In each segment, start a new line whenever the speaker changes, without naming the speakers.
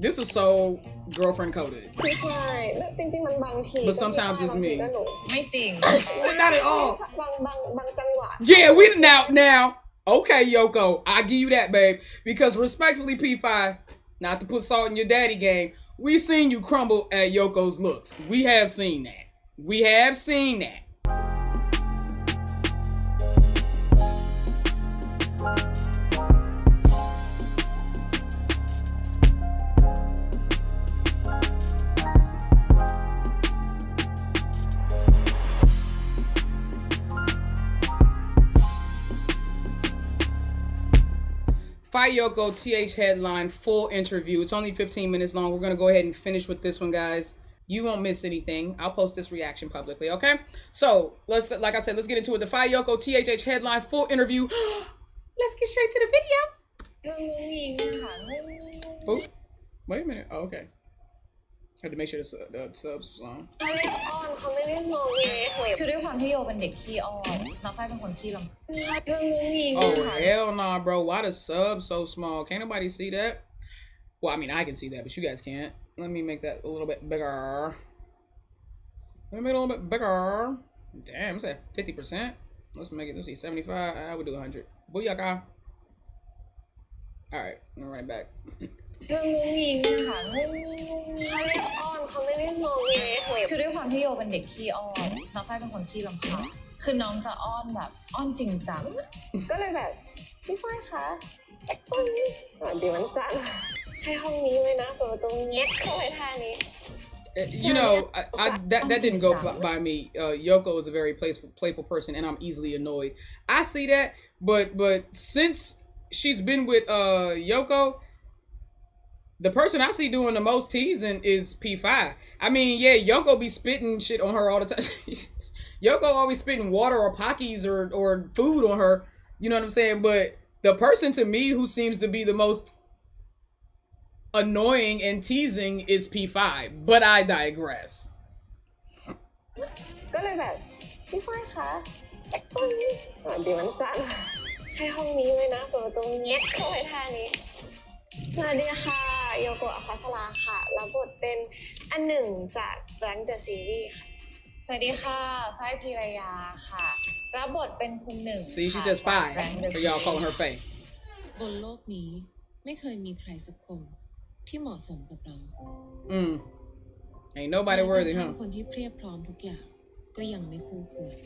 This is so girlfriend coded.
ใช่จริงๆมันบางที
But sometimes it's me.
ไม่จริง
Not at all.
บางจังหวะ
Yeah, we now. Okay, Yoko, I give you that, babe. Because respectfully, P5, not to put salt in your daddy game, we seen you crumble at Yoko's looks. We have seen that. We have seen that. Fayeyoko TH headline, full interview. It's only 15 minutes long. We're going to go ahead and finish with this one, guys. You won't miss anything. I'll post this reaction publicly, okay? So, like I said, let's get into it. The Fayeyoko TH headline, full interview. Let's get straight to the video. Oh, wait a minute. Oh, okay. Had to make sure the subs was on.
เขาไม่ได้มองไง
คือด้วยความที่โยเป็นเด็กขี้อ้อนแล้วฝ้ายเป็นคนขี้รำคาญ
Oh, hell nah, bro. Why the sub so small? Can't nobody see that? Well, I mean, I can see that, but you guys can't. Let me make that a little bit bigger. Let me make it a little bit bigger. Damn, it's at 50%. Let's make it, let's see, 75. I would do 100. Booyaka. All right, I'm gonna run it back.
เรื่องงุ้งงิงค่ะงุ้งงิงเขาเรียกอ้อนเขาไม่ได้มองไง
คือด้วยความที่โยเป็นเด็กขี้อ้อนแล้วฝ้ายเป็นคนขี้รำคาญคือน้องจะอ้อนแบบอ้อนจริงจัง
ก็เลยแบบพี่ฝ้ายคะสวัสดีวันจันทร์ให้ห้องนี้ไว้นะเปิดประตูเงี้ยเข้าไปท่านี้
You know, that didn't go by me. Yoko is a very playful person, and I'm easily annoyed. I see that, but since she's been with Yoko, the person I see doing the most teasing is P5. I mean, yeah, Yoko be spitting shit on her all the time. Yoko always spitting water or Pockies or food on her. You know what I'm saying? But the person to me who seems to be the most annoying and teasing is P5. But I digress.
ก็เลยแบบพี่ฝ้ายคะสวัสดีวันจันทร์ให้ห้องนี้ไว้นะเปิดประตูเงี้ยเข้าไปท่านี้สวัสดีค่ะโยโกะอภัสราค่ะรับบทเป็นอันหนึ่งจาก Blank the Series ค่ะ
สวัสดีค่ะฝ้ายพิรยาค่ะรับบทเป็นคุณหนึ่ง
See, she says 5. So y'all calling her Faye.
บนโลกนี้ไม่เคยมีใครสักคนที่เหมาะสมกับเรา
Ain't nobody worthy, huh?
คนที่เพียบพร้อมทุกอย่างก็ยังไม่คู่ควร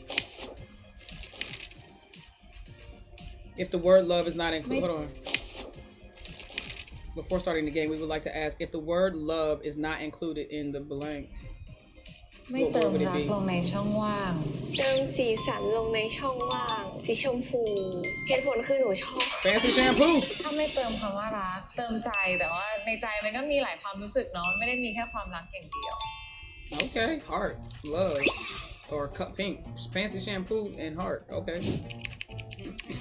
If the word love is not included, hold on. Before starting the game, we would like to ask if the word love is not included in the blank.
ไม่เติมรักลงในช่องว่าง
เติมสีสันลงในช่องว่างสีชมพูเหตุผลคือหนูชอบ
Fancy shampoo.
ถ้าไม่เติมคำว่ารักเติมใจแต่ว่าในใจมันก็มีหลายความรู้สึกเนาะไม่ได้มีแค่ความรักอย่างเดียว
Okay, heart, love, or pink, fancy shampoo and heart. Okay.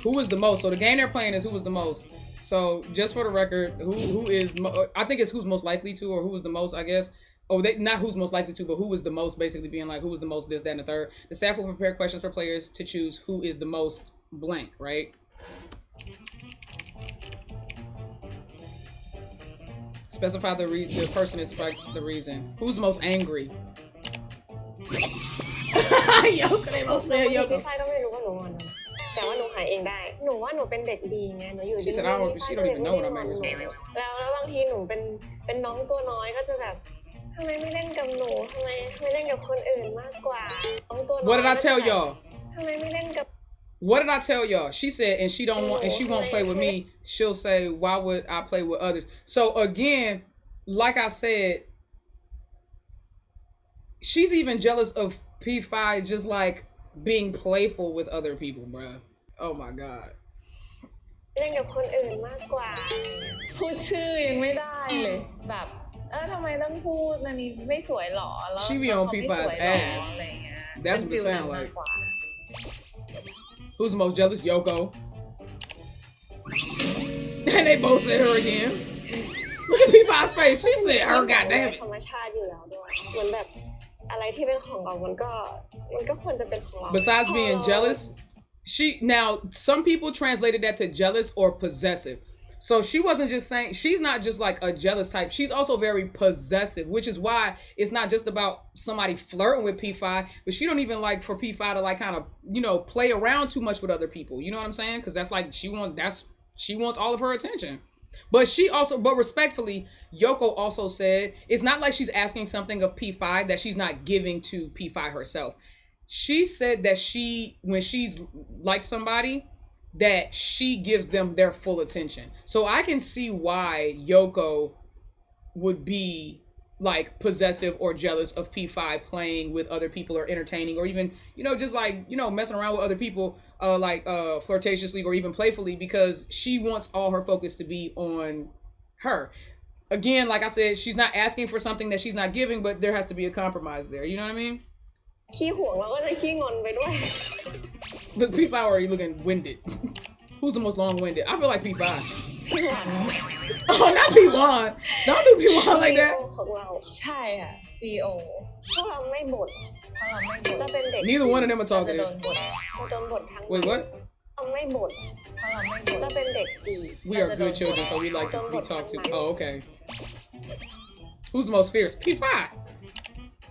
Who is the most? So the game they're playing is who is the most. So just for the record, who is? I think it's who's most likely to, or who is the most, I guess. Oh, not who's most likely to, but who is the most, basically being like who is the most this, that, and the third. The staff will prepare questions for players to choose who is the most blank, right? Specify the person is the reason. Who's most angry? Yoko, they both say Yoko.
พี่ฝ้ายก็ไม่รู้ว่าหนูงอนแต่ว่าหนูหายเองได้หนูว่าหนูเป็นเด็กดีไงหนูอยู่
She said she don't even know what I'm angry with.
แล้วบางทีหนูเป็นน้องตัวน้อยก็จะแบบทำไมไม่เล่นกับหนูทำไมไม่เล่นกับคนอื่นมากกว่าน้องตัวน้อย
What did I tell y'all?
ทำไมไม่เล่นกับ
What did I tell y'all? She said, and she won't play with me. She'll say, why would I play with others? So again, like I said, she's even jealous of P5 just like being playful with other people, bruh. Oh my God.
เล่นกับคนอื่นมากกว่าพูดชื่อยังไม่ได้เลยแบบทำไมต้องพูดนันนี้ไม่สวยหรอแล้ว
She be on P5's ass. That's what it sound like. Who's the most jealous? Yoko. And they both said her again. Look at P5's face. She said her, goddamn it.
ธรรมชาติอยู่แล้วด้วยเหมือนแบบอะไรที่เป็นของเรามันก็ควรจะเป็นของเรา
Besides being jealous, now some people translated that to jealous or possessive. So she wasn't just saying, she's not just like a jealous type. She's also very possessive, which is why it's not just about somebody flirting with P5, but she don't even like for P5 to like kind of, you know, play around too much with other people. You know what I'm saying? Because that's like, she wants all of her attention. But but respectfully, Yoko also said, it's not like she's asking something of P5 that she's not giving to P5 herself. She said that when she's like somebody, that she gives them their full attention. So I can see why Yoko would be like possessive or jealous of P5 playing with other people or entertaining or even, you know, just like, you know, messing around with other people flirtatiously or even playfully, because she wants all her focus to be on her. Again, like I said, she's not asking for something that she's not giving, but there has to be a compromise there. You know what I mean?
ขี้ห่วงแล้วก็จะขี้งอนไปด้วย
Look, P5 already looking winded. Who's the most long-winded? I feel like P5.
พี่หวาน
Oh, not P1. Don't do P1 like that.
ของเรา
ใช่ค่ะ CEO
พวกเราไม่บ่น
ถ้าเราไม่บ่น
เราเป็นเด็ก
Neither one of them are
เราจะ
talking.
โดนบ่น
เราโดนบ่นทั้ง
Wait, what?
เราไม่บ่น
ถ้าเราไม่บ่น
เราเป็นเด็กดี
We are good children, so we like to be talked to. Oh, okay. Who's the most fierce? P5.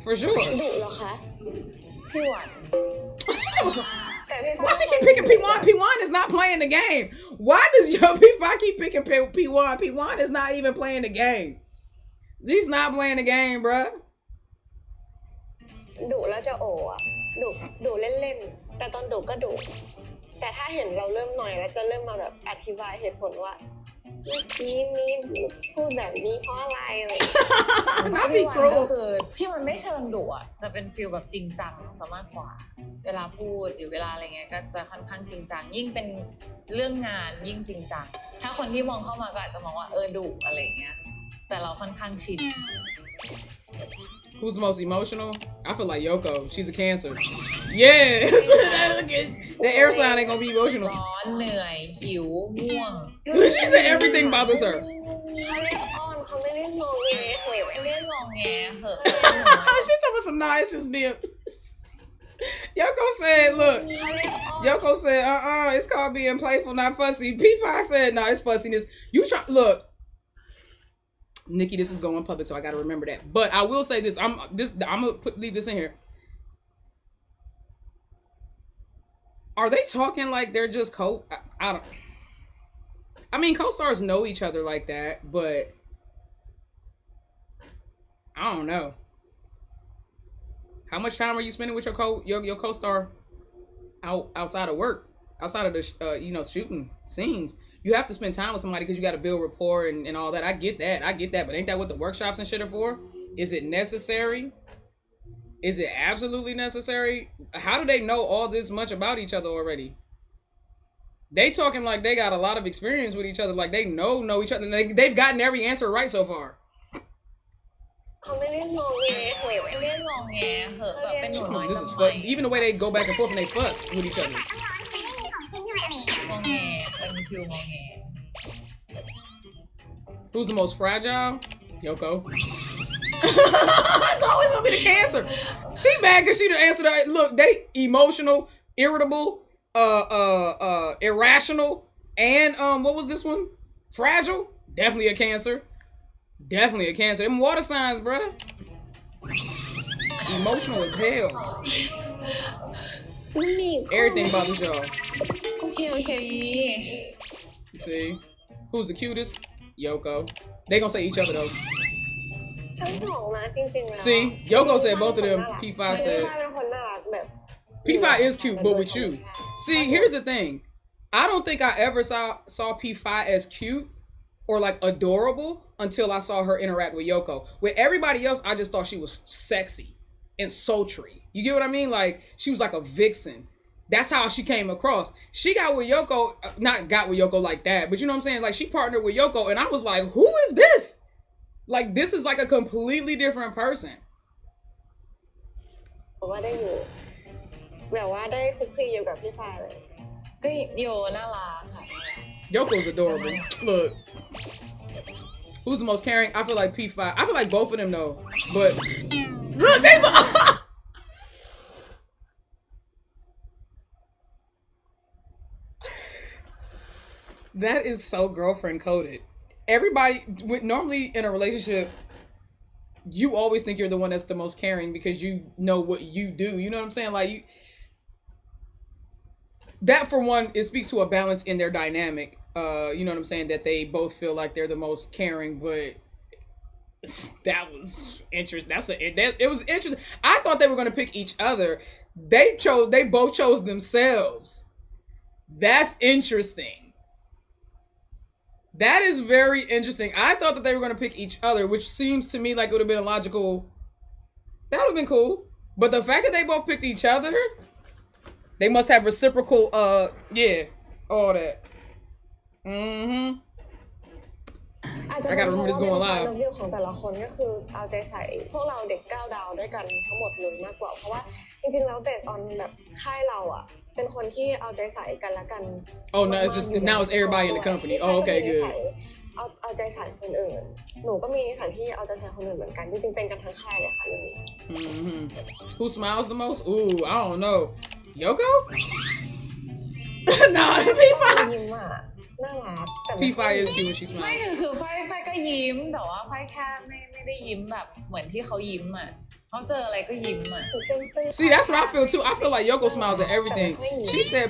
For sure.
ดุเหรอคะ
พี่หวาน
แต่พี่
Why she keep picking P1? P1 is not playing the game. Why does your P5 keep picking P1? P1 is not even playing the game. She's not playing the game, bruh.
ดุแล้วจะโอ้อะดุเล่นๆแต่ตอนดุก็ดุแต่ถ้าเห็นเราเริ่มหน่อยแล้วจะเริ่มมาแบบอธิบายเหตุผลว่าเมื่อกี้นี้พูดแบบนี้เพราะอะไรอะไร
That'd
พี่
be
หวานก็
cruel.
คือพี่มันไม่เชิงดุอ่ะจะเป็นฟีลแบบจริงจังซะมากกว่า เวลาพูดหรือเวลาอะไรเงี้ยก็จะค่อนข้างจริงจังยิ่งเป็นเรื่องงานยิ่งจริงจังถ้าคนที่มองเข้ามาก็อาจจะมองว่าดุอะไรเงี้ยแต่เราค่อนข้างชิน
Who's the most emotional? I feel like Yoko. She's a Cancer. Yeah. The air sign ain't gonna be emotional.
ร้อนเหนื่อยหิวง่วง
She said everything bothers her.
เขาเรียกอ้อนเขาไม่ได้งงเงยเหย
เรียกงอแงเหอะ
She talking about some nice just being. Yoko said, look.
เขาเรียกอ้อน
Yoko said, it's called being playful, not fussy. P5 said, no, it's fussiness. You try, look. Nikki, this is going public, so I gotta remember that. But I will say this. I'm gonna leave this in here. Are they talking like they're just I mean, co-stars know each other like that, but I don't know. How much time are you spending with your co-star outside of work, outside of the shooting scenes? You have to spend time with somebody because you got to build rapport and all that. I get that. But ain't that what the workshops and shit are for? Is it necessary? Is it absolutely necessary? How do they know all this much about each other already? They talking like they got a lot of experience with each other. Like they know each other. And they've gotten every answer right so far.
เขาไม่ได้งงเงยเหย
เรียกงอแงเหอะแบบเป็นหนูน้อย
This is
ทำไม
fun. Even the way they go back and forth and they fuss with each other.
งอแงเป็นฟิลงอแง
Who's the most fragile? Yoko. It's always gonna be the Cancer. She mad because she done answered her. Look, they emotional, irritable, irrational, and what was this one? Fragile. Definitely a Cancer. Definitely a Cancer. Them water signs, bruh. Emotional as hell.
มันมี
Everything bothers y'all.
โอเค
You see? Who's the cutest? Yoko. They gonna say each other though.
ทั้งสองนะจริงๆแล้ว
See? Yoko said both of them. P5
P5
said.
เป็นคนน่ารักแบบ
P5 is cute, but with you. See, here's the thing. I don't think I ever saw P5 as cute or like adorable until I saw her interact with Yoko. With everybody else, I just thought she was sexy and sultry. You get what I mean? Like, she was like a vixen. That's how she came across. She got with Yoko, not got with Yoko like that, but you know what I'm saying? Like, she partnered with Yoko, and I was like, who is this? Like, this is like a completely different person.
ว่าได้อยู่แบบว่าได้คุกคีอยู่กับพี่ฟ้าเลย
ก็โยน่ารักค่ะ
Yoko's adorable. Look. Who's the most caring? I feel like P5. I feel like both of them though. But look, they That is so girlfriend coded. Everybody, normally in a relationship, you always think you're the one that's the most caring because you know what you do. You know what I'm saying? Like, that for one, it speaks to a balance in their dynamic. You know what I'm saying? That they both feel like they're the most caring, but that was interesting. It was interesting. I thought they were going to pick each other. They both chose themselves. That's interesting. That is very interesting. I thought that they were going to pick each other, which seems to me like it would have been a logical. That would have been cool. But the fact that they both picked each other, they must have reciprocal, all that. Mm-hmm. I gotta remember this going live.
วิวของแต่ละคนก็คือเอาใจใส่พวกเราเด็ก9 ดาวด้วยกันทั้งหมดเลยมากกว่าเพราะว่าจริงๆแล้วเบสออนแบบค่ายเราอ่ะเป็นคนที่เอาใจใส่กันละกัน
Oh no, it's just now it's everybody in the company. Oh, okay, good.
เอาใจใส่คนอื่นหนูก็มีนิสัยที่เอาใจใส่คนอื่นเหมือนกันจริงๆเป็นกันทั้งค่ายเลยค่ะเรื่องนี้
Who smiles the most? Ooh, I don't know. Yoko? Nah, P5.
ยิ้มอ่ะน่ารักแต่
P5 is cute when she
ไม่
smiles.
คือไฟก็ยิ้มแต่ว่าไฟแค่ไม่ได้ยิ้มแบบเหมือนที่เขายิ้มอ่ะเขาเจออะไรก็ยิ้มอ่ะ
See, that's what I feel too. I feel like Yoko smiles at everything. She said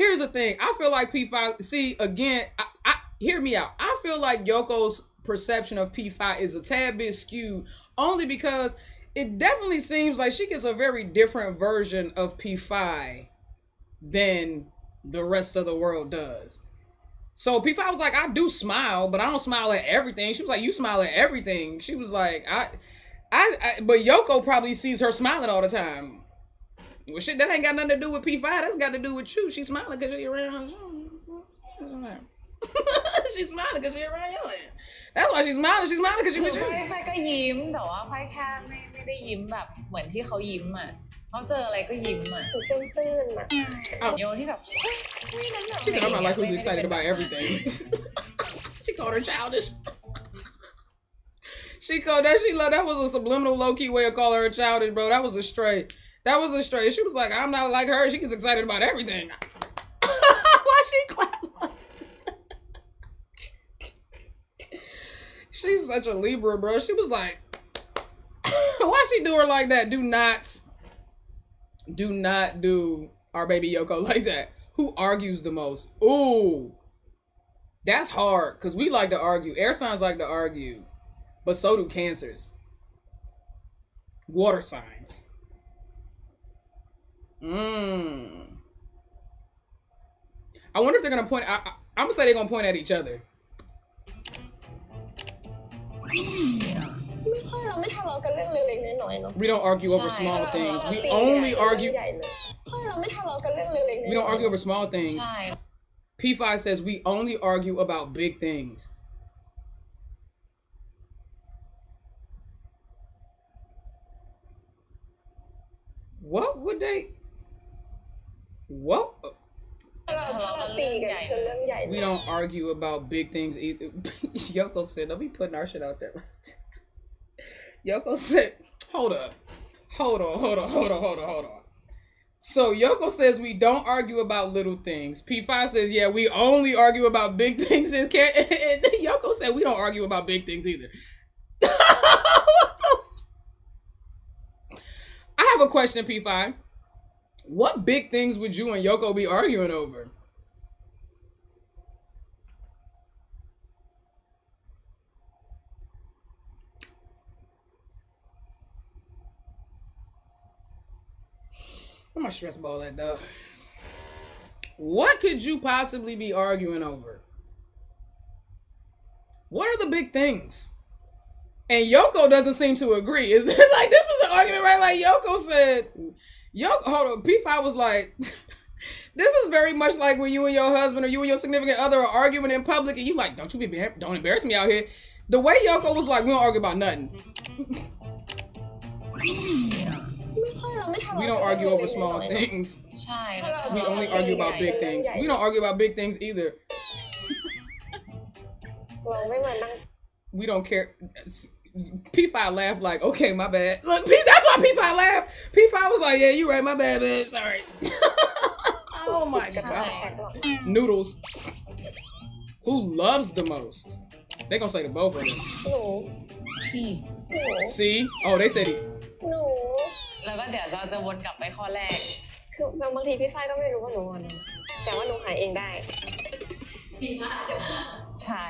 Here's the thing. I feel like P5, see, again, I hear me out. I feel like Yoko's perception of P5 is a tad bit skewed only because it definitely seems like she gets a very different version of P5 than the rest of the world does. So P5 was like, I do smile, but I don't smile at everything. She was like, you smile at everything. She was like, but Yoko probably sees her smiling all the time. Well, shit, that ain't got nothing to do with P5. That's got to do with you. She's smiling because you're around. She's smiling because you're around your end. That's why she's smiling. She's smiling because you're with you.
ไฟก็ยิ้มแต่ว่าไฟแค่ไม่ได้ยิ้มแบบเหมือนที่เขายิ้มอ่ะเขาเจออะไรก็ยิ้มอ่ะ
เส้นตื้นอ่ะ
โยที่แบบ
She said, I'm not like who's excited about everything. She called her childish. She called that, that was a subliminal low-key way of calling her childish, bro. That was a stray. She was like, I'm not like her. She gets excited about everything. Why she clap like She's such a Libra, bro. She was like, why she do her like that? Do not do our baby Yoko like that. Who argues the most? Ooh, that's hard because we like to argue. Air signs like to argue, but so do Cancers. Water signs. I wonder if they're gonna point. I'm gonna say they're gonna point at each other.
ไม่ค่อยเราไม่ทะเลาะกันเรื่องเล็กๆน้อยๆเนาะ
We don't argue over small things. We only argue.
เราไม่ทะเลาะกันเรื่องเล็กๆน้อยๆ
We don't argue over small things.
ใช่
P5 says we only argue about big things. What would they? What?
เราตีกันคือเรื่องใหญ่
We don't argue about big things either. Yoko said, don't be putting our shit out there. Yoko said, hold on. So Yoko says we don't argue about little things. P5 says, yeah, we only argue about big things. And Yoko said we don't argue about big things either. I have a question, P5. What big things would you and Yoko be arguing over? I'm gonna stress ball that dog. What could you possibly be arguing over? What are the big things? And Yoko doesn't seem to agree. Is it like this is an argument, right? Like Yoko said, hold on. P5 was like, this is very much like when you and your husband or you and your significant other are arguing in public, and you like, don't embarrass me out here. The way Yoko was like, we don't argue about nothing. We don't argue over small things.
ใช่
We only argue about big things. We don't argue about big things either.
เราไม่มานั่ง
We don't care. P5 laughed like, okay, my bad. Look, that's why P5 laughed. P5 was like, yeah, you right, my bad, babe. Sorry. Oh my God. Noodles. Who loves the most? They gonna say the both of them.
หนู
พี่
หนู
See? Oh, they said it.
หนู
แล้วก็เดี๋ยวเราจะวนกลับไปข้อแรก
คือบางทีพี่ฝ้ายก็ไม่รู้ว่าหนูงอนแต่ว่าหนูหายเองได้
ใช่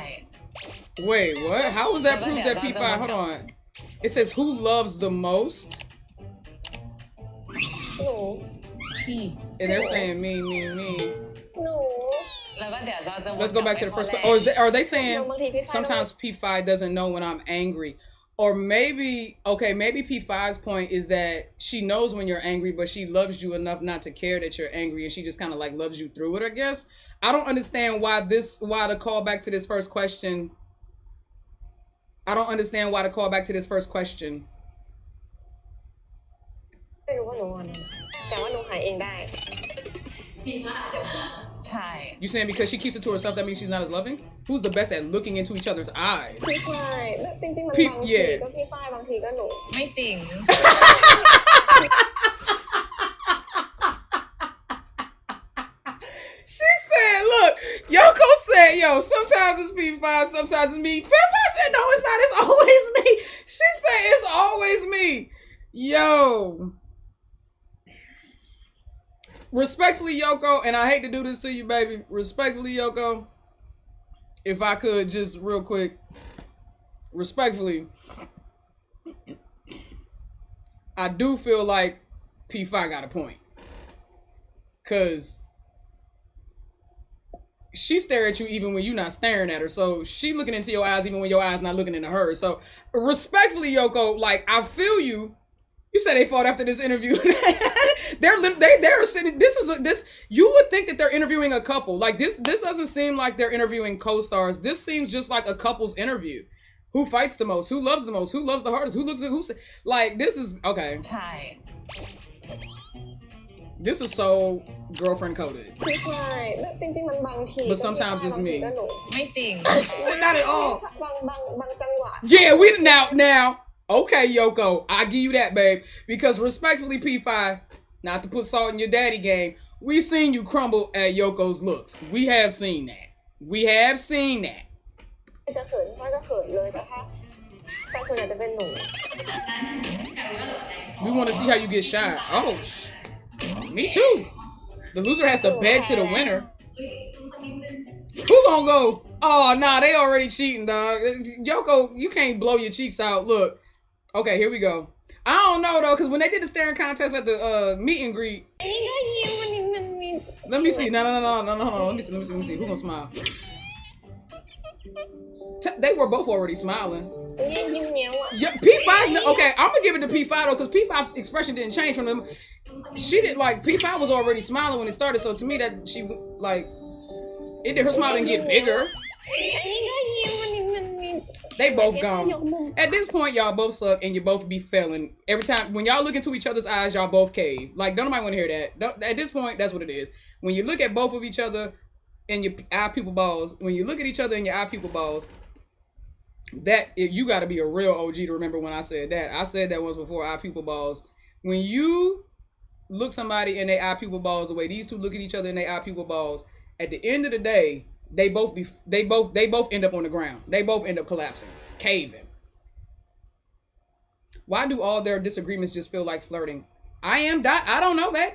Wait, what? How was that proof that P5? Hold on. It says who loves the most?
หนู
พี่
And they're saying me.
หนู
แล้วก็เดี๋ยวเราจะวน
Let's go back to the first question. Or are they saying sometimes P5 doesn't know when I'm angry? Or maybe P5's point is that she knows when you're angry, but she loves you enough not to care that you're angry, and she just kind of like loves you through it, I guess. I don't understand why the callback to this first question. I don't understand why the callback to this first question.
ไม่รู้ว่าหนูงอนแต่ว่าหนูหายเองได้
ใช่
You saying because she keeps it to herself, that means she's not as loving? Who's the best at looking into each other's eyes?
พี่ฝ้ายจริงๆมัน
พี่
บางที
yeah
ก็พี่ฝ้ายบางทีก็หนู
ไม่จริง
She said, look, Yoko said, yo, sometimes it's P5, sometimes it's me. P5 said, no, it's not, it's always me. She said, it's always me. Yo. Respectfully, Yoko, and I hate to do this to you, baby. Respectfully, Yoko, if I could just real quick, respectfully, I do feel like P5 got a point. Because she stare at you even when you're not staring at her. So she looking into your eyes even when your eyes not looking into her. So respectfully, Yoko, like, I feel you. You said they fought after this interview. they're sitting. You would think that they're interviewing a couple. Like this doesn't seem like they're interviewing co-stars. This seems just like a couple's interview. Who fights the most? Who loves the most? Who loves the hardest? Who looks at who's like this is okay.
ใช่
This is so girlfriend coded.
พี่ฝ้ายจริงๆมันบางที
But sometimes it's me.
บางทีก็หนู
ไม่จริง
Not at all.
บางจังหวะ
Yeah, we now. Okay, Yoko, I give you that, babe. Because respectfully, P5, not to put salt in your daddy game, we seen you crumble at Yoko's looks. We have seen that.
จะเขินฝ้ายก็เขินเลยแต่ส่วนใหญ่จะเป็นหนู
We want to see how you get shot. Oh, me too. The loser has to beg to the winner. Who gonna go? Oh, nah, they already cheating, dog. Yoko, you can't blow your cheeks out. Look. Okay, here we go. I don't know, though, because when they did the staring contest at the meet and greet.
อันนี้ก็ยิ้มมันมี
Let me see. No. Let me see. Who gonna smile? They were both already smiling.
ยิ้มเนี้ยวอ่ะ
Yeah, P5. Okay, I'm gonna give it to P5 though, because P5's expression didn't change from them. She didn't like P5 was already smiling when it started, so to me that she like it did her smile didn't get bigger.
อันนี้ก็ยิ้มมันมี
They both gone. At this point, y'all both suck and you both be failing. Every time when y'all look into each other's eyes, y'all both cave. Like don't nobody want to hear that. At this point, that's what it is. When you look at both of each other in your eye pupil balls, when you look at each other in your eye pupil balls, that you got to be a real OG to remember when I said that. I said that once before. Eye pupil balls. When you look somebody in their eye pupil balls the way these two look at each other in their eye pupil balls, at the end of the day, they both end up on the ground. They both end up collapsing, caving. Why do all their disagreements just feel like flirting? I don't know, babe.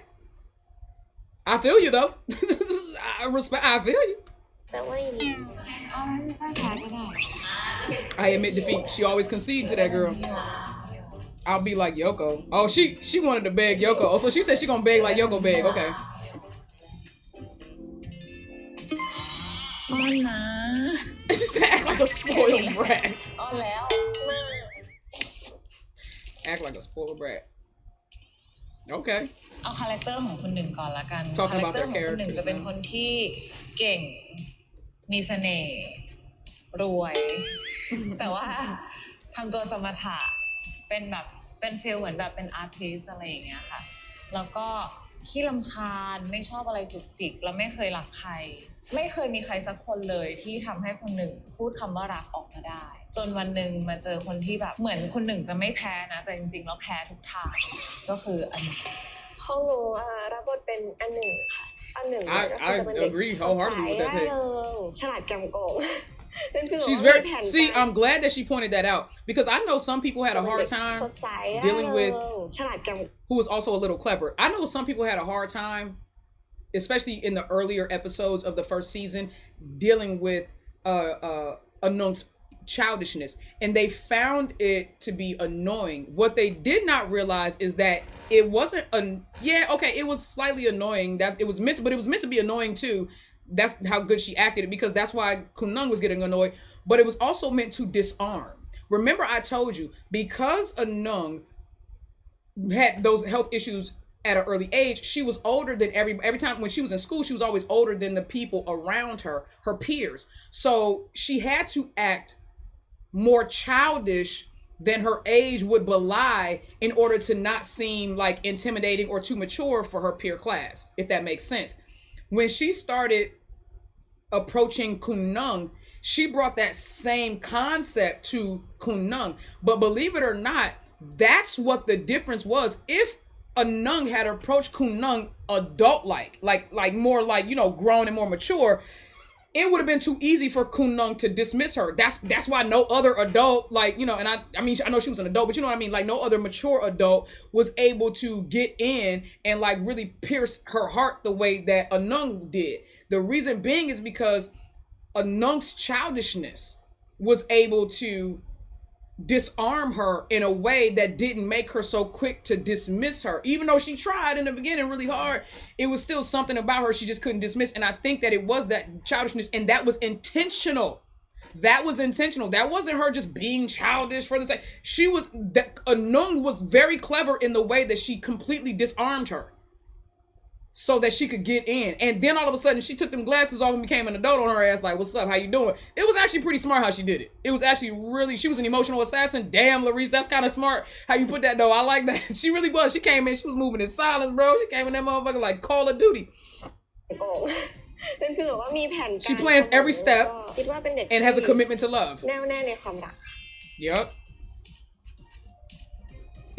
I feel you though. I feel you.
แต่ว่าอย่างนี้
เอาให้พี่ฝ้ายแพ้ก็ได้
I admit defeat. She always conceded to that girl. I'll be like Yoko. Oh, she wanted to beg Yoko. Oh, so she said she gonna beg like Yoko beg. Okay.
อ้อนนะ
She said act like a spoiled brat.
อ้อนแล้ว
Act like a spoiled brat. Okay.
เอาคาแรคเตอร์ของคนหนึ่งก่อนละกัน
Talk
คาแรค
about
เตอ
their
ร์ของคนหนึ่ง
characters
จะเป็นคนที่เก่ง มีเสน่ห์ รวย แต่ว่าทำตัวสมถะเป็นแบบเป็นฟีลเหมือนแบบเป็นอาร์ติสอะไรอย่างเงี้ยค่ะ แล้วก็ขี้รำคาญไม่ชอบอะไรจุกจิกแล้วไม่เคยรักใคร ไม่เคยมีใครสักคนเลยที่ทำให้คนหนึ่งพูดคำว่ารักออกมาได้ จนวันหนึ่งมาเจอคนที่แบบเหมือนคนหนึ่งจะไม่แพ้นะแต่จริงๆแล้วแพ้ทุกทางก็คืออันนี้
ของหนูรับบทเป็นอันหนึ่งค่ะอันหนึ่ง
I agree wholeheartedly with that take.
ฉลาดแกมโกง เป็นฟีล
She's
ว่ามี
very
แผน
see.
การ
I'm glad that she pointed that out because I know some people had a hard
ส
time
ดใส
dealing with
ฉลาดแกม
who was also a little clever. I know some people had a hard time, especially in the earlier episodes of the first season, dealing with Anung's childishness, and they found it to be annoying. What they did not realize is that it wasn't it was slightly annoying, that it was meant to be annoying too. That's how good she acted it, because that's why Kunung was getting annoyed, but it was also meant to disarm. Remember, I told you, because Anung had those health issues at an early age, she was older than every time when she was in school, she was always older than the people around her peers. So she had to act more childish than her age would belie in order to not seem like intimidating or too mature for her peer class, if that makes sense. When she started approaching Kunung, she brought that same concept to Kunung. But believe it or not, that's what the difference was. If Anung had approached Kunung adult-like, like more like, grown and more mature, it would have been too easy for Kunung to dismiss her. That's why no other adult, and I mean, I know she was an adult, but you know what I mean? Like, no other mature adult was able to get in and like really pierce her heart the way that Anung did. The reason being is because Anung's childishness was able to disarm her in a way that didn't make her so quick to dismiss her. Even though she tried in the beginning really hard, it was still something about her she just couldn't dismiss. And I think that it was that childishness, and that was intentional. That was intentional. That wasn't her just being childish for the sake. Anung was very clever in the way that she completely disarmed her so that she could get in. And then all of a sudden she took them glasses off and became an adult on her ass like, what's up, how you doing? It was actually pretty smart how she did it. It was actually really, she was an emotional assassin. Damn, Larice, that's kind of smart how you put that though. I like that. She really was. She came in, she was moving in silence, bro. She came in that motherfucker like Call of Duty.
เป็นฟีลว่ามีแผนการ
She plans every step
คิดว่าเป็นเด็ก
and has a commitment to love.
แน่วแน่ในความรัก
Yup.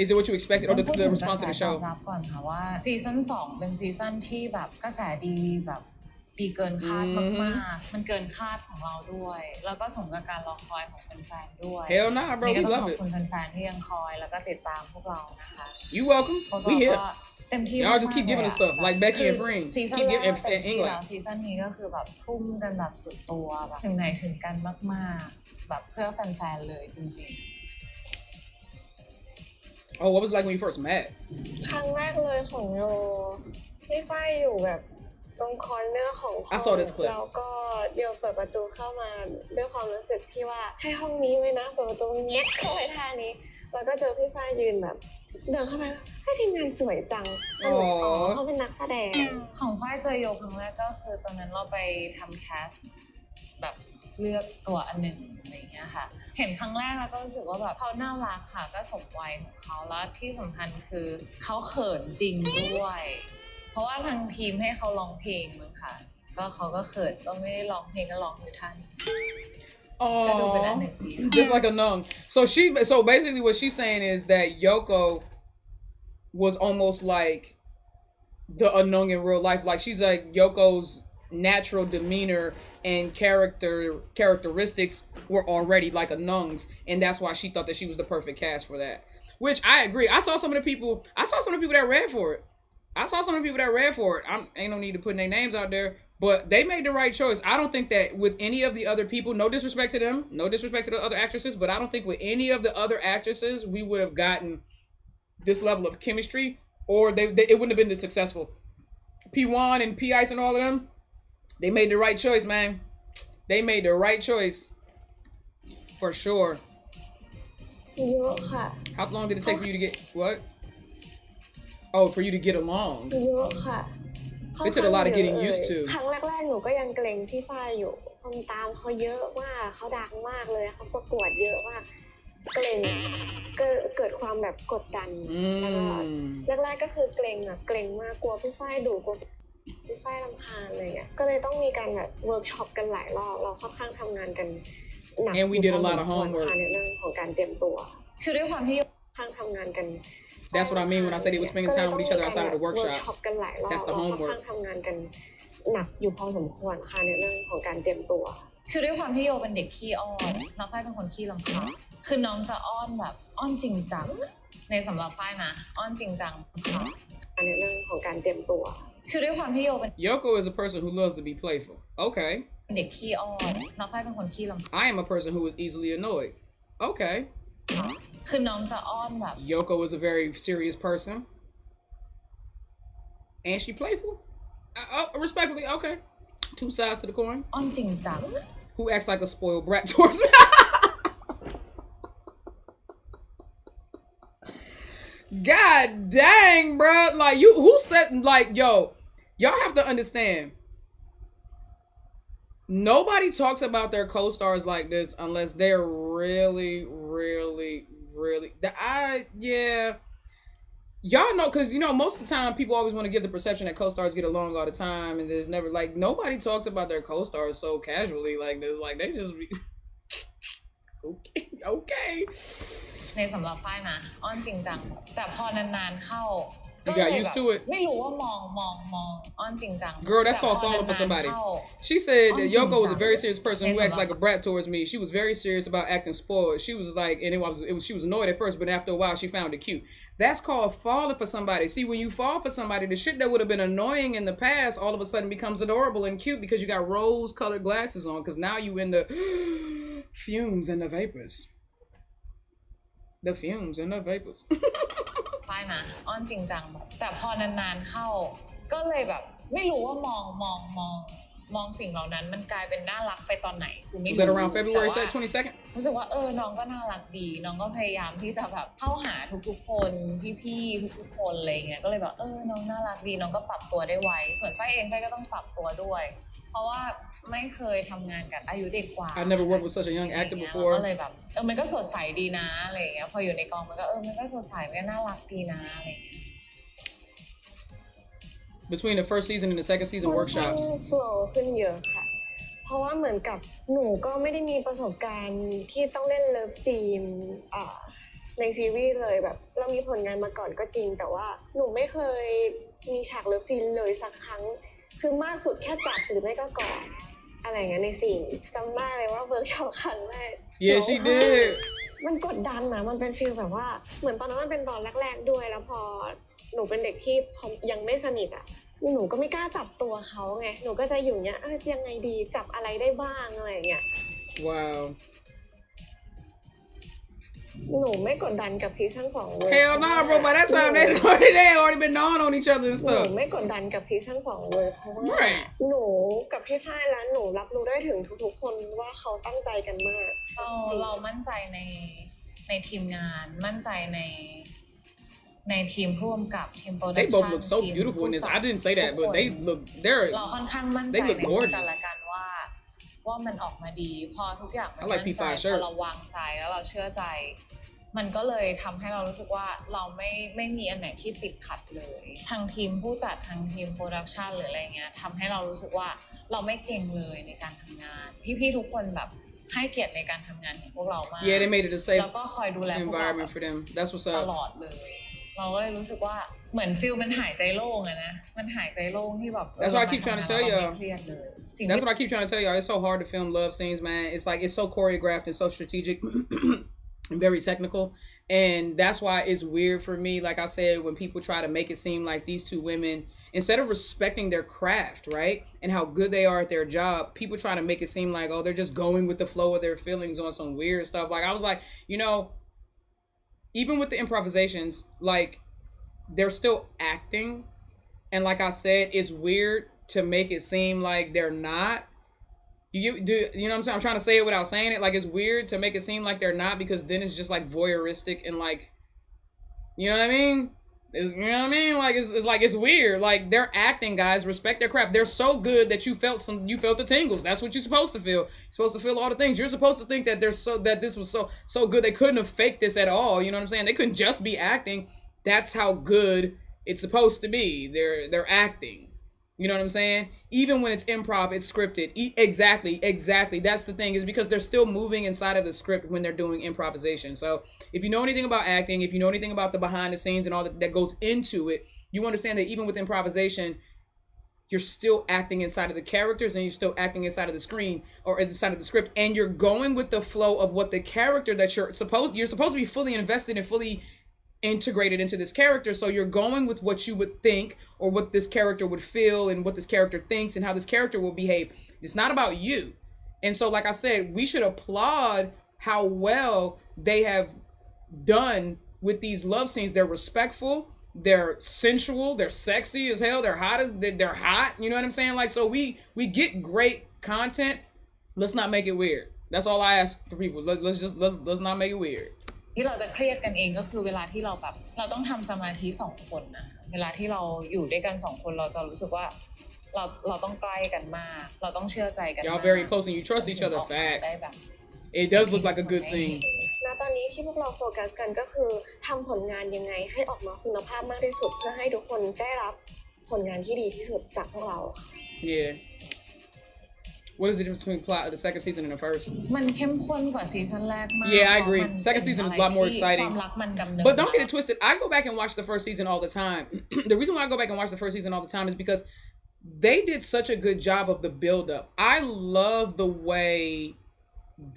Is it what you expected, or the response to the show?
รับก่อนค่ะว่าซีซั่น2เป็นซีซั่นที่แบบกระแสดีแบบดีเกินคาดมากๆมันเกินคาดของเราด้วยแล้วก็สมกับการรอคอยของแฟนๆด้วย
Hell nah, bro, we
ต้อง
love
ขอบ
it.
คุณแฟนๆที่ยังคอยแล้วก็ติดตามพวกเรานะคะ
You welcome. We here.
เต็มที่
Y'all just keep giving us stuff like Becky and Freen.
ซีซั่น
Keep
แรก
giving
เต็ม
and
ที่
England.
แล้วซีซั่นนี้ก็คือแบบทุ่มกันแบบสุดตัวแบบถึงไหนถึงกันมากๆแบบเพื่อแฟนๆเลยจริงๆ
Oh, what was it like when you first met?
ครั้งแรกเลยของโยที่ฝ้ายอยู่แบบตรงคอร์เนอร์ของห้อง
I saw this clip.
แล้วก็เดี๋ยวเปิดประตูเข้ามาด้วยความรู้สึกที่ว่าใช่ห้องนี้ไหมนะเปิดประตูเงี้ยเข้าไปท่านี้แล้วก็เจอพี่ฝ้ายยืนแบบเดินเข้าไปให้ทีมงานสวยจังอ๋อเขาเป็นนักแสดง
ของฝ้ายเจอโยครั้งแรกก็คือตอนนั้นเราไปทำแคสแบบเลือกตัวอันหนึ่งอะไรอย่างเงี้ยค่ะเห็นครั้งแรกแล้วก็รู้สึกว่าแบบเขาน่ารักค่ะก็สมวัยของเขาแล้วที่สำคัญคือเขาเขินจริงด้วยเพราะว่าทางทีมให้เขาร้องเพลงมั้งค่ะก็เขาก็เขินก็ไม่ได้ร้องเพลงก็ร้องอยู่ท่านี้
Oh, just like a nun. So basically what she's saying is that Yoko was almost like the Anung in real life. Like she's like Yoko's natural demeanor and characteristics were already like Anung's, and that's why she thought that she was the perfect cast for that. Which I agree. I saw some of the people that read for it. Ain't no need to put their names out there. But they made the right choice. I don't think that with any of the other people, no disrespect to them, no disrespect to the other actresses, but I don't think with any of the other actresses, we would have gotten this level of chemistry, or it wouldn't have been this successful. P1 and P-Ice and all of them, they made the right choice, man. They made the right choice. For sure. How long did it take for you to get, what? Oh, for you to get along. It took a lot of getting used to.
ครั้งแรกๆหนูก็ยังเกรงพี่ฝ้ายอยู่คนตามเขาเยอะมากเขาดังมากเลยเขาประกวดเยอะมากเกรงเกิดความแบบกดดันแล้วก็แรกๆก็คือเกรงมากกลัวพี่ฝ้ายดุกลัวพี่ฝ้ายรำคาญอะไรเงี้ยก็เลยต้องมีการแบบเวิร์กช็อปกันหลายรอบเราค่อนข้างทำงานกันหนัก
And we did a lot of homework
ในเรื่องของการเตรียมตัว
คือด้วยความที่
ค่อนข้างทำงานกัน
That's what I mean when I said they were spending time with each other outside of the workshops. That's the homework.
หนักอยู่พอสมควรค่ะในเรื่องของการเตรียมตัว
คือด้วยความที่โยเป็นเด็กขี้อ้อนแล้วฝ้ายเป็นคนขี้รำคาญคือน้องจะอ้อนแบบอ้อนจริงจังในสำหรับฝ้ายนะอ้อนจริงจังค่ะ
ในเรื่องของการเตรียมตัว
คือด้วยความที่โยเป็น
Yoko is a person who loves to be playful. Okay.
เด็กขี้อ้อนแล้วฝ้ายเป็นคนขี้รำคาญ
I am a person who is easily annoyed. Okay.
คือน้องจะอ้อนแบบ
Yoko is a very serious person. And she playful. Respectfully, okay. Two sides to the coin.
อ้อนจริงจัง
Who acts like a spoiled brat towards me. God dang, bro. Like, you, who said, like, yo, y'all have to understand. Nobody talks about their co-stars like this unless they're really. Yeah. Y'all know, because, you know, most of the time people always want to give the perception that co-stars get along all the time, and there's never, like, nobody talks about their co-stars so casually like this. Like, they just be... okay.
ในสำหรับฝ้ายนะอ้อนจริงจังแต่พอนานๆเข้า
You got used to it.
ไม่รู้ว่ามองอ้อนจริงจัง
Girl, that's called falling for somebody. She said that Yoko was a very serious person who acts like a brat towards me. She was very serious about acting spoiled. She was like, and she was annoyed at first, but after a while she found it cute. That's called falling for somebody. See, when you fall for somebody, the shit that would have been annoying in the past all of a sudden becomes adorable and cute because you got rose-colored glasses on, because now you in the fumes and the vapors. The fumes and the vapors.
ฝ้ายนะอ้อนจริงจังแต่พอนานๆเข้าก็เลยแบบไม่รู้ว่ามองสิ่งเหล่านั้นมันกลายเป็นน่ารักไปตอนไหนคือไม่รู้
Was that around February 22nd?
รู้สึกว่าน้องก็น่ารักดีน้องก็พยายามที่จะแบบเข้าหาทุกๆคนพี่ๆทุกๆคนอะไรเงี้ยก็เลยแบบน้องน่ารักดีน้องก็ปรับตัวได้ไวส่วนฝ้ายเองฝ้ายก็ต้องปรับตัวด้วยเพราะว่าไม่เคยทำงานกับอายุเด็กกว่า
I never worked with such a young actor before.
ก็เลยแบบมันก็สดใสดีนะอะไรอย่างเงี้ยพออยู่ในกองมันก็มันก็สดใสมันก็น่ารักดีนะอะไรอย่างเงี้ย
Between the first season and the second season workshops.
โฟลว์ขึ้นเยอะค่ะเพราะว่าเหมือนกับหนูก็ไม่ได้มีประสบการณ์ที่ต้องเล่นเลิฟซีนในซีรีส์เลยแบบเรามีผลงานมาก่อนก็จริงแต่ว่าหนูไม่เคยมีฉากเลิฟซีนเลยสักครั้งคือมากสุดแค่จับหรือไม่ก็กอดอะไรอย่างเงี้ยในซีนจำได้เลยว่าเวิร์กช็อปครั้งแรก
Yeah, she did.
มันกดดันนะมันเป็นฟีลแบบว่าเหมือนตอนนั้นมันเป็นตอนแรกๆด้วยแล้วพอหนูเป็นเด็กที่ยังไม่สนิทหนูก็ไม่กล้าจับตัวเขาไงหนูก็จะอยู่เนี้ยยังไงดีจับอะไรได้บ้างอะไรอย่างเงี้ย
Wow.
หนูไม่กดดันกับซีซั่น2เลย
Hell nah, bro. By that time, they already been gnawing on each other and
หนู
stuff.
ไม่กดดันกับซีซั่น2เลยเพราะว่า
Right.
หนูกับพี่ฝ้ายแล้วหนูรับรู้ได้ถึงทุกๆคนว่าเขาตั้งใจกันมาก
เรามั่นใจในทีมงานมั่นใจในทีมผู้กำกับทีมโปรดักชั่น
They both look so beautiful in this. I didn't say that, but they're
เราค่อนข้างมั่นใจในซึ่งกันและกันว่ามันออกมาดีพอทุกอย่างมันมั่นใจพอเราวางใจแล้วเราเชื่อใจมันก็เลยทำให้เรารู้สึกว่าเราไม่มีอันไหนที่ติดขัดเลยทางทีมผู้จัดทางทีมโปรดักชันหรืออะไรเงี้ยทำให้เรารู้สึกว่าเราไม่เกรงเลยในการทำงานพี่ๆทุกคนแบบให้เกียรติในการทำงานของพวกเรามาก
Yeah, they made it a safe
แล้วก็คอยดูแลพวกเรา
environment for them. That's what's
ต
up.
ลอดเลยเราก็เลยรู้สึกว่าเหมือนฟิลมันหายใจโล่งอะนะมันหายใจโล่งที่แบบ
That's what I keep trying to tell y'all.
เครียดเลย
That's what I keep trying to tell y'all. It's so hard to film love scenes, man. It's like it's so choreographed and so strategic and very technical. And that's why it's weird for me, like I said, when people try to make it seem like these two women, instead of respecting their craft, right, and how good they are at their job, people try to make it seem like, oh, they're just going with the flow of their feelings on some weird stuff. Like, I was like, you know, even with the improvisations, like, they're still acting. And like I said, it's weird to make it seem like they're not. You know what I'm saying? I'm trying to say it without saying it. Like, it's weird to make it seem like they're not, because then it's just like voyeuristic and like, you know what I mean? You know what I mean? Like, it's like, it's weird. Like, they're acting, guys. Respect their craft. They're so good that you felt the tingles. That's what you're supposed to feel. You're supposed to feel all the things. You're supposed to think that that this was so good. They couldn't have faked this at all. You know what I'm saying? They couldn't just be acting. That's how good it's supposed to be. They're acting. You know what I'm saying? Even when it's improv, it's scripted. Exactly. That's the thing, is because they're still moving inside of the script when they're doing improvisation. So if you know anything about acting, if you know anything about the behind the scenes and all that goes into it, you understand that even with improvisation, you're still acting inside of the characters and you're still acting inside of the screen or inside of the script, and you're going with the flow of what the character that you're supposed to be fully invested and fully integrated into this character. So you're going with what you would think or what this character would feel and what this character thinks and how this character will behave. It's not about you. And so, like I said, we should applaud how well they have done with these love scenes. They're respectful, they're sensual, they're sexy as hell, they're hot, you know what I'm saying? Like, so we get great content. Let's not make it weird. That's all I ask for people. Let's not make it weird.
ที่เราจะเครียดกันเองก็คือเวลาที่เราแบบเราต้องทำสมาธิ2คนนะเวลาที่เราอยู่ด้วยกัน2คนเราจะรู้สึกว่าเราต้องใกล้กันมากเราต้องเชื่อใจกัน
Y'all very close and you trust each other. Facts. It does look like a good scene.
ณตอนนี้ที่พวกเราโฟกัสกันก็คือทำผลงานยังไงให้ออกมาคุณภาพมากที่สุดเพื่อให้ทุกคนได้รับผลงานที่ดีที่สุดจากพวกเรา
Yeah. What is the difference between plot of the second season and the first?
มันเข้มข้นกว่าซีซั่นแรกมาก
Yeah, I agree. Second season is a lot more exciting.
ความรักมันดำเนิน
But don't get it twisted. I go back and watch the first season all the time. The reason why I go back and watch the first season all the time is because they did such a good job of the build-up. I love the way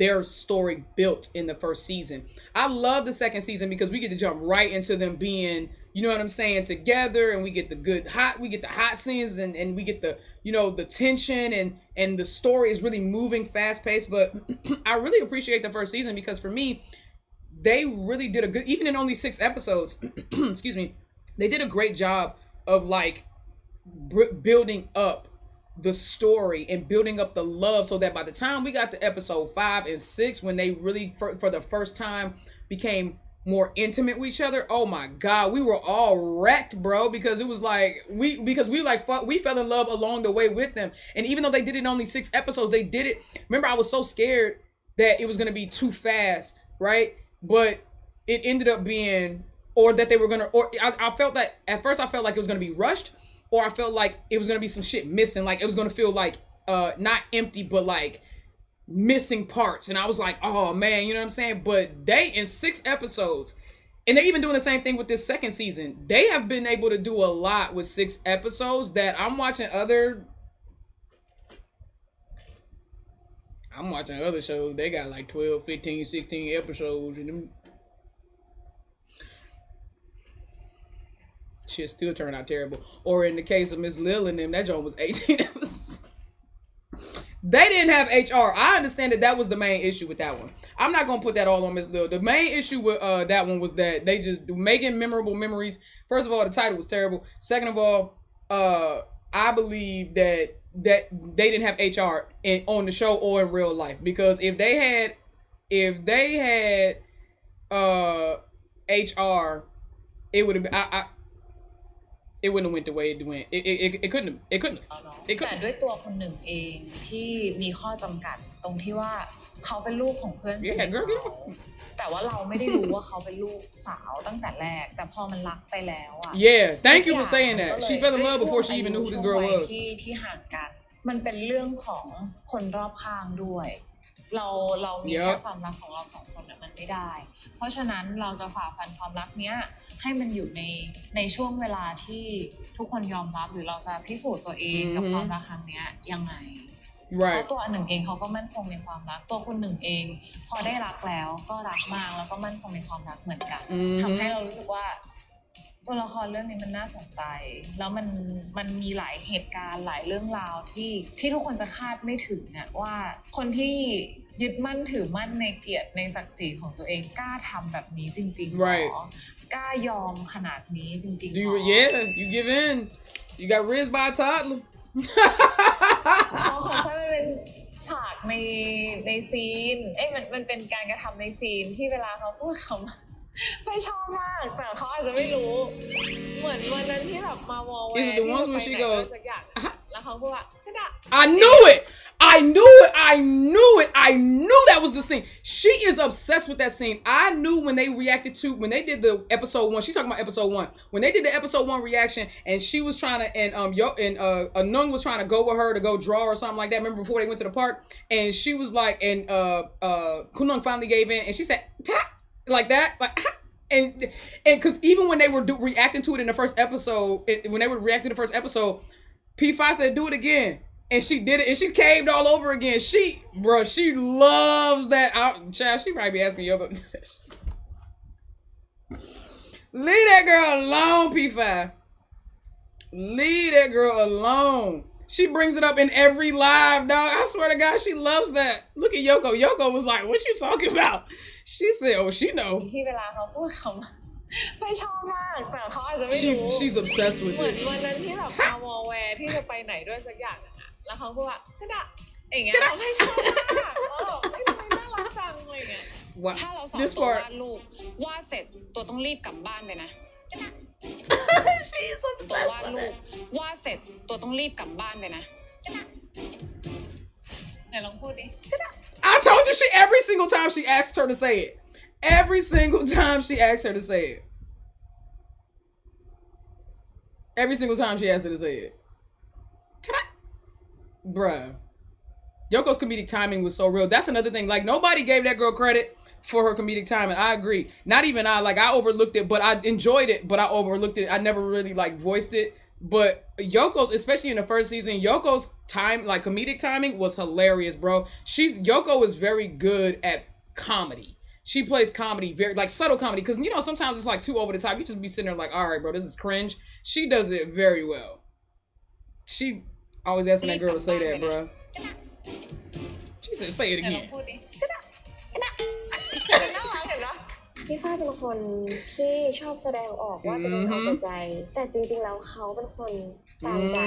their story built in the first season. I love the second season because we get to jump right into them being, you know what I'm saying, together, and we get the hot scenes and we get the, you know, the tension and the story is really moving fast-paced. But I really appreciate the first season because for me, they really did a good, even in only 6 episodes, excuse me, they did a great job of like building up the story and building up the love so that by the time we got to episode 5 and 6, when they really for the first time became more intimate with each other, oh my god, we were all wrecked, bro, because it was like we fell in love along the way with them. And even though they did it in only 6 episodes, they did it. Remember, I was so scared that it was going to be too fast, right? But it ended up being, or that they were going to, or I felt that at first I felt like it was going to be rushed, or I felt like it was going to be some shit missing. Like it was going to feel like not empty, but like missing parts. And I was like, oh man, you know what I'm saying? But they, in 6 episodes, and they're even doing the same thing with this second season, they have been able to do a lot with 6 episodes that I'm watching other shows. They got like 12, 15, 16 episodes and them shit still turned out terrible. Or in the case of Miss Lil and them, that joint was 18 episodes. They didn't have HR. I understand that was the main issue with that one. I'm not gonna put that all on Miss Lil. The main issue with that one was that they just making memorable memories. First of all, the title was terrible. Second of all, I believe that they didn't have HR on the show or in real life, because if they had HR, it would have been it wouldn't have went the way it went. It couldn't have.
แต่ด้วยตัวคนหนึ่งเองที่มีข้อจำกัดตรงที่ว่าเขาเป็นลูกของเพื่อนสนิทเขาแต่ว่าเราไม่ได้รู้ว่าเขาเป็นลูกสาวตั้งแต่แรกแต่พอมันรักไปแล้วอ่ะ
Yeah, thank you for saying that. She fell in love before she even knew who this girl was.
ที่ห่างกันมันเป็นเรื่องของคนรอบข้างด้วยเรามีแค่ความรักของเรา2 คนมันไม่ได้เพราะฉะนั้นเราจะฝ่าฟันความรักเนี้ยให้มันอยู่ในช่วงเวลาที่ทุกคนยอมรับหรือเราจะพิสูจน์ตัวเองกับความรักครั้งเนี้ยยังไงเพราะตัวหนึ่งเองเขาก็มั่นคงในความรักตัวคนหนึ่งเองพอได้รักแล้วก็รักมากแล้วก็มั่นคงในความรักเหมือนกันทำให้เรารู้สึกว่าตัวละครเรื่องนี้มันน่าสนใจแล้วมันมีหลายเหตุการณ์หลายเรื่องราวที่ทุกคนจะคาดไม่ถึงเนี่ยว่าคนที่ยึดมั่นถือมั่นในเกียรติในศักดิ์ศรีของตัวเองกล้าทำแบบนี้จริงๆหรอกล้ายอมขนาดนี้จริงๆ
Yeah, you give in. You got raised by a toddler.
ของเขามันเป็นฉากในซีนมันเป็นการกระทำในซีนที่เวลาเขาพูดคำไม่ชอบมากแต่เขาอาจจะไม่รู้เหมือนวันนั้นที่แบบมาวอลแวร์ที่เราไปไหนก็สักอย่างแล้วเขาพูดว่า
I knew it. I knew that was the scene. She is obsessed with that scene. I knew when they did the episode 1. She's talking about episode 1. When they did the episode 1 reaction, and she was trying to, and Anung was trying to go with her to go draw or something like that. Remember before they went to the park, and she was like, and Kunung finally gave in, and she said, ta-da! Like that, like. And because even when they were reacting to it in the first episode, when they were reacting to the first episode, P5 said, do it again. And she did it, and she caved all over again. She loves that. Child, she probably be asking Yoko to do this. Leave that girl alone, P5. Leave that girl alone. She brings it up in every live, dog. I swear to God, she loves that. Look at Yoko. Yoko was like, what you talking about? She said, oh, she know.
ที่เวลาเขาพูดคำไม่ชอบมากแต่เขาอาจจะไม่รู้
She's obsessed with
เหมือน
it.
วันนั้นที่แบบมาวอลแวร์ที่จะไปไหนด้วยสักอย่างนึงอะแล้วเขาพูดว่าก็ได้อย่างเงี้ยเราไม่ชอบมากไม่ทำไมน่ารักจังอะไรเงี้ย
ถ้าเราสอนตัววาดรูปวาดเสร็จตัวต้องรีบกลับบ้านไปนะ
She's
ตัว
obsessed
วาด
with
รูป
it.
วาดเสร็จตัวต้องรีบกลับบ้านไปนะ
ไหนลองพูดดิ
I told you every single time she asked her to say it. Every single time she asked her to say it. Every single time she asked her to say it. Bruh. Yoko's comedic timing was so real. That's another thing. Like, nobody gave that girl credit for her comedic timing. I agree. Not even I. Like, I overlooked it, but I enjoyed it, but I overlooked it. I never really, like, voiced it. But Yoko's, especially in the first season, Yoko's time, like, comedic timing was hilarious, bro. Yoko is very good at comedy. She plays comedy, very, like, subtle comedy. Because, you know, sometimes it's, like, too over the top. You just be sitting there like, all right, bro, this is cringe. She does it very well. She always asking that girl to say that, bro. She said, say it again.
พี่ฝ้ายเป็นคนที่ชอบแสดงออกว่าตัวเองเอาแต่ใจแต่จริงๆแล้วเขาเป็นคนตามใจ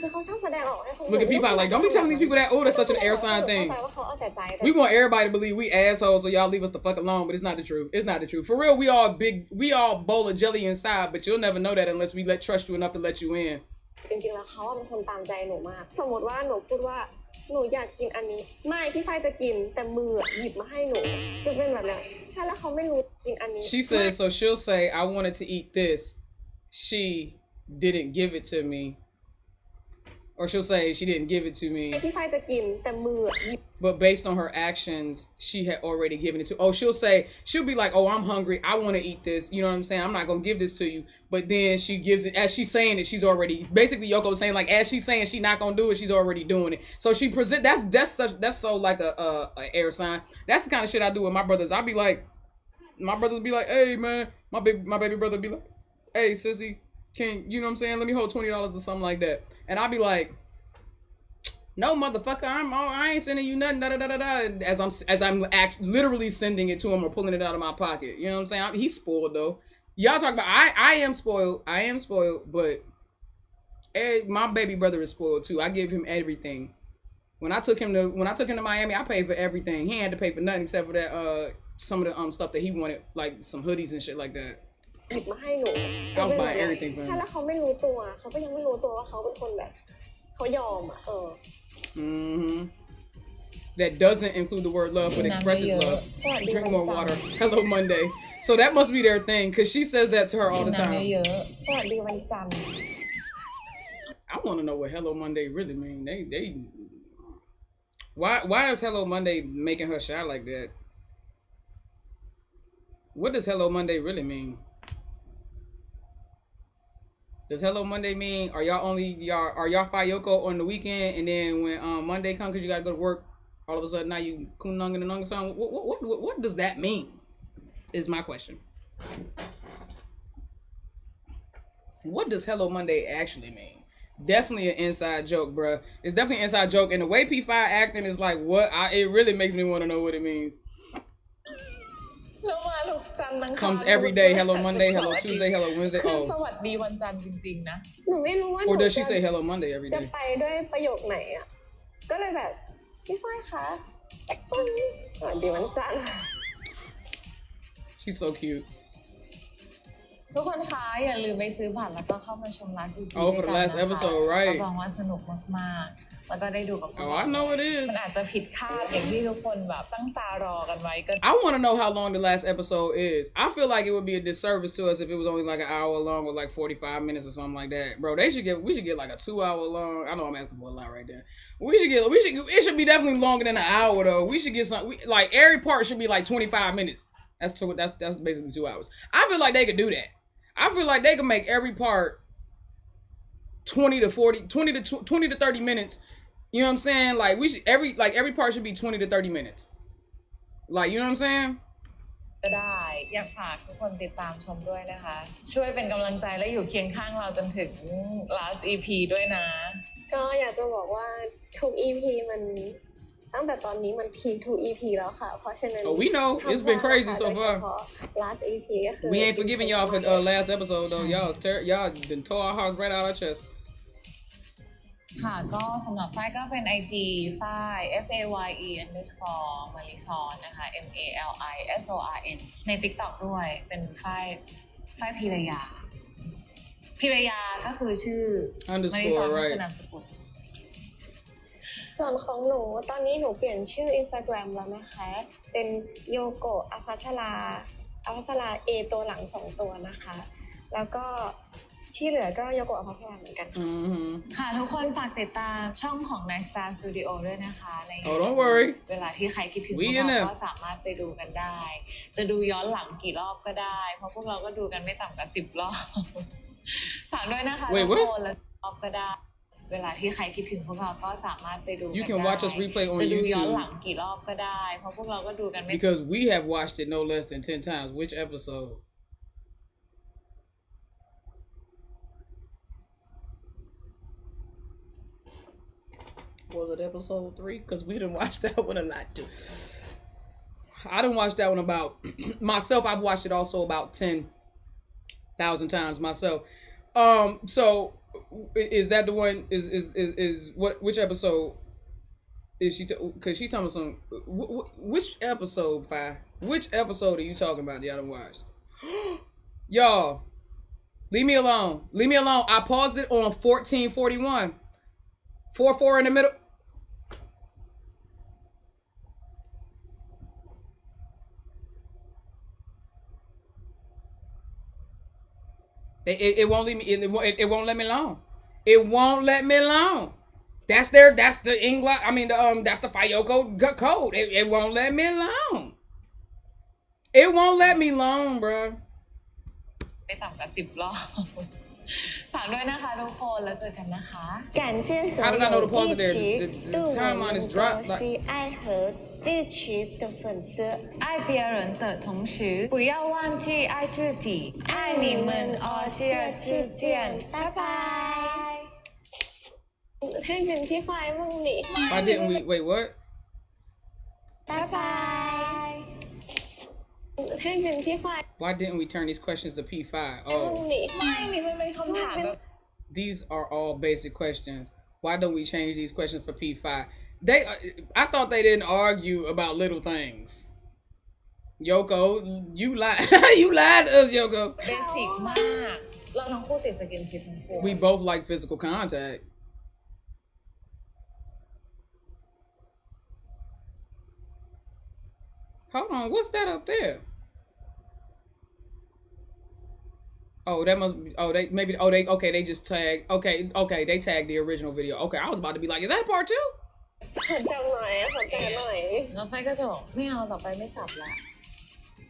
คือเขาชอบแสดงออกให้คน
Look at people like, don't be telling these people that, oh, that's such an air sign thing.
เข้าใจว่าเขาเอาแต่ใจ
We want everybody to believe we assholes, so y'all leave us the fuck alone, but it's not the truth. It's not the truth. For real, we all bowl of jelly inside, but you'll never know that unless we trust you enough to let you in.
จริงๆแล้วเขาเป็นคนตามใจหนูมากสมมติว่าหนูพูดว่าหนูอยากกินอันนี้ไม่พี่ฝ้ายจะกินแต่มือหยิบมาให้หนูจะเป็นแบบนั้นใช่แล้วเขาไม่รู้กินอันนี้
She says, so she'll say, I wanted to eat this. She didn't give it to me. Or she'll say she didn't give it to me.
พี่ฝ้ายจะกินแต่มือหยิบ
But based on her actions, she had already given it to. Oh, she'll be like, oh, I'm hungry. I want to eat this. You know what I'm saying? I'm not going to give this to you. But then she gives it, as she's saying it, she's already, basically Yoko's saying like, as she's saying she's not going to do it, she's already doing it. So she that's so like a air sign. That's the kind of shit I do with my brothers. I'll be like, my brothers be like, hey man, my baby brother be like, hey sissy, you know what I'm saying? Let me hold $20 or something like that. And I'll be like, no, motherfucker, I ain't sending you nothing, da da da da da. As I'm literally sending it to him or pulling it out of my pocket. You know what I'm saying? He's spoiled though. Y'all talk about I am spoiled. I am spoiled, but my baby brother is spoiled too. I give him everything. When I took him to Miami, I paid for everything. He had to pay for nothing except for that some of the stuff that he wanted, like some hoodies and shit like that.
หยิบมาให้หนู
I was buying everything for him.
ใช่แล้วเขาไม่รู้ตัวเขาก็ยังไม่รู้ตัวว่าเขาเป็นคนแบบเขายอมอ่ะ
That doesn't include the word love, but expresses love. Drink more water. Hello Monday. So that must be their thing, because she says that to her all the time.
สวัสดีวันจันทร์
I want to know what Hello Monday really mean. They why is Hello Monday making her shy like that? What does Hello Monday really mean? Does Hello Monday mean are y'all Fayeyoko on the weekend, and then when Monday comes because you gotta go to work, all of a sudden now you kunung and nung song? What does that mean? Is my question. What does Hello Monday actually mean? Definitely an inside joke, bruh. It's definitely an inside joke, and the way P5 acting is like it really makes me want to know what it means. Comes every day. Hello Monday, hello Tuesday, hello Wednesday.
คือสวัสดีวันจันทร์จริงๆนะ
หนูไม่รู้ว่า
Or does she say Hello Monday every
จะ
day?
ไปด้วยประโยคไหนอ่ะก็เลยแบบพี่ฝ้ายคะสวัสดีวันจันทร์
She's so cute.
ทุกคนคะอย่าลืมไปซื้อบัตรแล้วก็เข้ามาชม last EP
Oh, for the last episode, right?
รับรองว่าสนุกมากๆแล้วก็ได้ดูกับ
Oh, I know it is.
มันอาจจะผิดคาดอย่างที่ทุกคนแบบตั้งตารอกันไว้ก็
I want to know how long the last episode is. I feel like it would be a disservice to us if it was only like an hour long or like 45 minutes or something like that. Bro, we should get like a 2 hour long. I know I'm asking for a lot right there. It should be definitely longer than an hour though. We should get like every part should be like 25 minutes. That's basically 2 hours. I feel like they could do that. I feel like they could make every part 20 to 30 minutes. You know what I'm saying? Like we should every part should be 20 to 30 minutes. Like, you know what I'm saying?
ก็ได้อยากฝากทุกคนติดตามชมด้วยนะคะช่วยเป็นกำลังใจและอยู่เคียงข้างเราจนถึง last EP ด้วยนะ
ก็อยากจะบอกว่าทุก EP มันตั้งแต่ตอนนี้มันพีคทุก EP แล้วค่ะเพราะฉะนั้น
Oh, we know it's been crazy so far.
last EP ก็คือ
We ain't forgiving y'all for last episode though. Y'all been tore our hearts right out of our chest.
ค่ะก็สำหรับฝ้ายก็เป็น IG ฝ้าย FAYE_Marison นะคะ MALISORN ใน TikTok ด้วยเป็นฝ้ายพิรยาก็คือชื่อ Marison ก็คือนามสกุล
ส่วนของหนูตอนนี้หนูเปลี่ยนชื่อ Instagram แล้วนะคะเป็นโยโกะอภัสรา A ตัวหลัง2ตัวนะคะแล้วก็ที่เหลือก็โยโกะอภัสราเหมือนกัน
ค่ะทุกคนฝากติดตามช่องของ Night Star Studio ด้วยนะคะใน
don't worry
เวลาที่ใครคิดถึงพวกเราก็สามารถไปดูกันได้จะดูย้อนหลังกี่รอบก็ได้เพราะพวกเราก็ดูกันไม่ต่ำกว่า10 รอบฝากด้วยนะคะทุกคนและรอบก็ได้เวลาที่ใครคิดถึงพวกเราก็สามารถไปดูกันได้
You can watch us replay on
จะดูย้อน
YouTube
หลังกี่รอบก็ได้เพราะพวกเราก็ดูกันไม่
because we have watched it no less than 10 times. Which episode? Was it episode 3? Because we didn't watch that one a lot too. I didn't watch that one about myself. I've watched it also about 10,000 times myself. So is that the one? Is what? Which episode is she? Because she's talking about some. Which episode? Which episode are you talking about? Y'all done watched? Y'all, leave me alone. Leave me alone. I paused it on 1441. 4 in the middle. It won't leave me. It won't let me alone. It won't let me alone. That's the English. I mean that's the Fayeyoko code. It won't let me alone. It won't let me alone, bro.
ไม่ต่ำกว่า10 รอบฝากด้วยนะคะทุกคนแล้วเจอกันนะคะ
感谢所有一直对我们的 FAY和支持的粉丝
爱别人的同时不要忘记爱自己爱你们下次见
拜拜ให้เป็นพี่ฝ้ายมั่งดิ
Why didn't we? Wait, what?
บ๊ายบายให้เป็นพี่ฝ้าย
Why didn't we turn these questions to P5?
มั่ง
Oh,
ดิ
ไม่นี่มันเป็นคำถามแบบ
these are all basic questions. Why don't we change these questions for P5? I thought they didn't argue about little things. Yoko, you lied. You lied to us, Yoko.
เบสิกมากเราทั้งคู่ติดสกินชิปทั้งคู่
We both like physical contact. Hold on, what's that up there? Oh, that must be. Oh, okay. They just tagged. Okay. They tagged the original video. Okay, I was about to be like, is that a part 2?
ขอจำหน่อยขอจำหน่อย
แล้วไฟก็จะบอกไม่เอาต่อไปไม่จับละ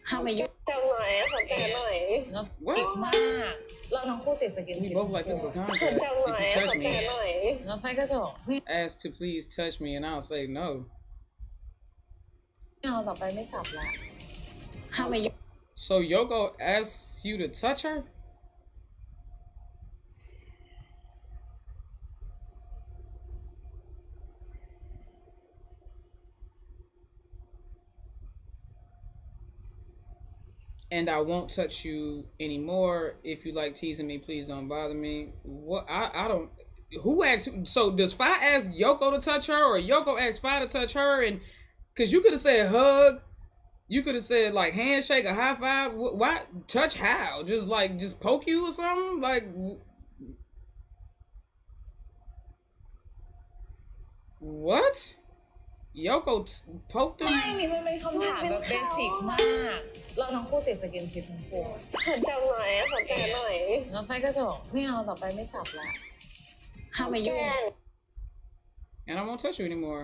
ห้ามมายุ่ง
จำหน่อยขอจำหน่อย
แล้วติดมากเราทั้งคู่ติดสกิน
We
ชิป
both like physical
ขอ
contact.
จำหน่อย
If
ข
you
อ
touch
จำ
me,
หน่อย
แล้วไฟก็จะบอกไม่
ask to please touch me, and I'll say no.
เอาต่อไปไม่จับละห้ามมายุ่ง
So Yoko asks you to touch her? And I won't touch you anymore. If you like teasing me, please don't bother me. What? I don't. Who asked? So does Fi ask Yoko to touch her, or Yoko ask Fi to touch her? And because you could have said hug, you could have said like handshake or high five. Why touch? How? Just poke you or something? Like what? Yoko poked him?
ไม่นี่มันเป็นคำถามแบบเบสิกมากเราทั้งคู่ติดสกินชิปทั้งคู่
ขอจำหน่อยขอจำหน่อย
แล้วไฟก็จะบอกไม่เอาต่อไปไม่จับละห้ามมายุ่ง
And I won't touch you anymore.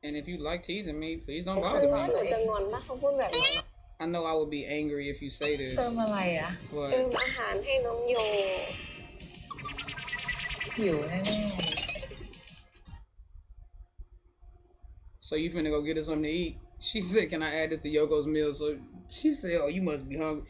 And if you like teasing me, please don't
ฉัน
bother
ว่าหนู
me.
จะงอนถ้าเขาพูดแบบนั้น
I know I would be angry if you say this.
เติมอะไรอ่ะ
But
เติมอาหารให้น้องโย
หิวแน่
So you finna go get us something to eat? She said, "Can I add this to Yoko's meal?" So she said, "Oh, you must be hungry."